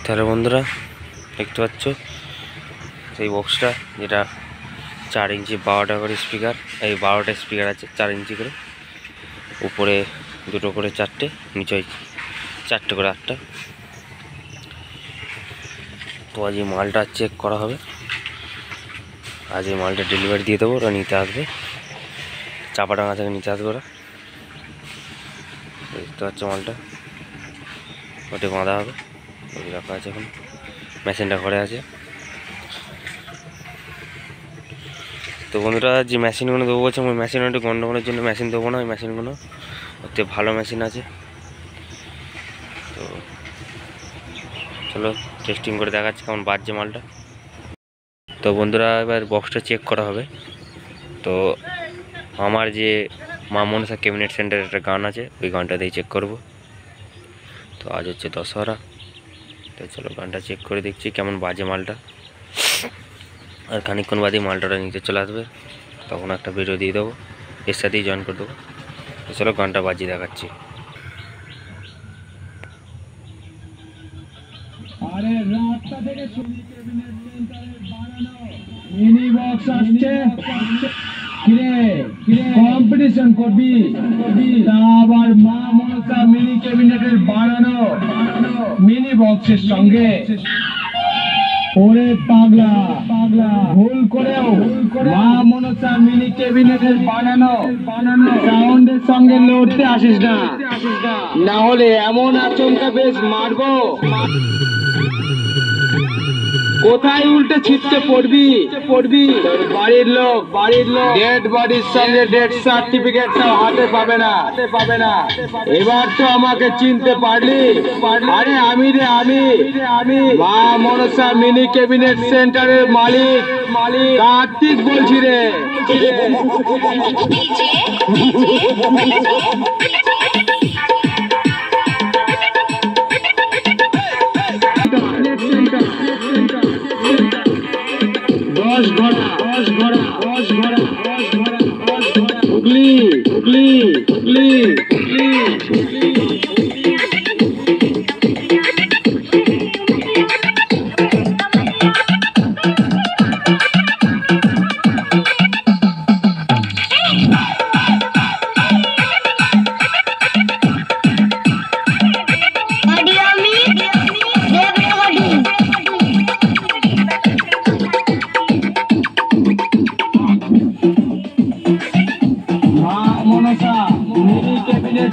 তাহলে বন্ধুরা দেখতে পাচ্ছ সেই বক্সটা, যেটা 4 ইঞ্চি 12টা করে স্পিকার, এই 12টা স্পিকার আছে 4 ইঞ্চি করে, উপরে 2টো করে 4টে, নিচে 4টে করে 8টা। তো আজ এই মালটা চেক করা হবে, আজ এই মালটা ডেলিভারি দিয়ে দেবো, ওরা নিতে আসবে, চাপাডাঙ্গা থেকে নিতে আসবে ওরা। দেখতে পাচ্ছ মালটা ওটা বাঁধা হবে, ওই রাখা আছে, এখন মেশিনটা ঘরে আছে। তো বন্ধুরা যে মেশিনগুলো দেবো বলছে, ওই মেশিন একটু গন্ডগোলের জন্য মেশিন দেবো না, ওই মেশিনগুলো ওতে ভালো মেশিন আছে। তো চলো টেস্টিং করে দেখাচ্ছি কেমন বাজছে মালটা। তো বন্ধুরা এবার বক্সটা চেক করা হবে। তো আমার যে মা মনসা ক্যাবিনেট সেন্টারের একটা গান আছে, ওই গানটা দিয়ে চেক করব। তো আজ হচ্ছে দশহরা, তো চলো গানটা চেক করে দেখছি কেমন বাজে মালটা। আর খানিকক্ষণ বাদেই মালটাটা নিতে চলে আসবে, তখন একটা ভিডিও দিয়ে দেবো, এর সাথেই জয়েন করে দেবো। তো চলো গানটা বাজিয়ে দেখাচ্ছি। আরে রাস্তা থেকে মিনি বক্স আসছে, কিরে কম্পিটিশন করবি, তা আবার মা মনসা মিনি ক্যাবিনেটের বানানো মিনি বক্সের সঙ্গে। ওরে পাগলা ভুল করেও মা মনসা মিনি ক্যাবিনেটের বানানো সাউন্ডের সঙ্গে লড়তে আসিস না, না হলে এমন আচমকা বেশ মারবো, কোথায় উল্টে ছিটকে পড়বি তোর বাড়ির লোক ডেড বডির সঙ্গে ডেথ সার্টিফিকেটটাও হাতে পাবে না। এবার তো আমাকে চিনতে পারলি? আরে আমি মা মনসা মিনি ক্যাবিনেট সেন্টারের মালিক কার্তিক বলছি রে। হুগলি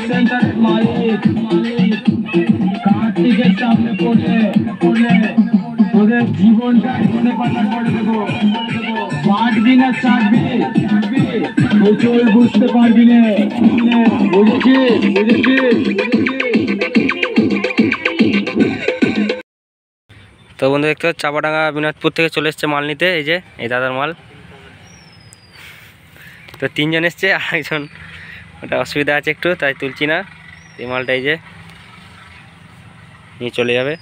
সেন্টারের মালিক কার্তিকের সামনে পড়লে তোদের জীবনটা মনে পাতা করে দেবো। পারবি না চাটবি তুই বুঝতে পারবি না, বুঝেছিস? তো বন্ধু দেখতে পাচ্ছ চাপাডাঙ্গা বিনোদপুর থেকে চলে এসছে মাল নিতে, এই যে এই দাদার মাল। তো 3 জন এসছে, আর একজন ওটা অসুবিধা আছে একটু, তাই তুলছি না। এই মালটা এই যে নিয়ে চলে যাবে,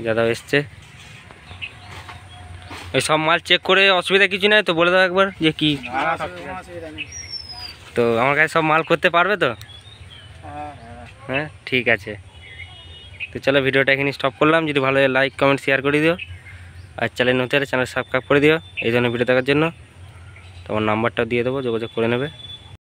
দাদা এসছে। ওই সব মাল চেক করে অসুবিধা কিছু নাই তো বলে দাও একবার যে কি। তো আমার কাছে সব মাল করতে পারবে তো? হ্যাঁ ঠিক আছে। তো চলো ভিডিওটা এখানে স্টপ করলাম। যদি ভালো লাগে লাইক কমেন্ট শেয়ার করে দিও, আর চ্যানেল নতুন চ্যানেল সাবস্ক্রাইব করে দিও এই জন্য ভিডিও দেখার জন্য। তোমার নাম্বারটাও দিয়ে দেবো, যোগাযোগ করে নেবে।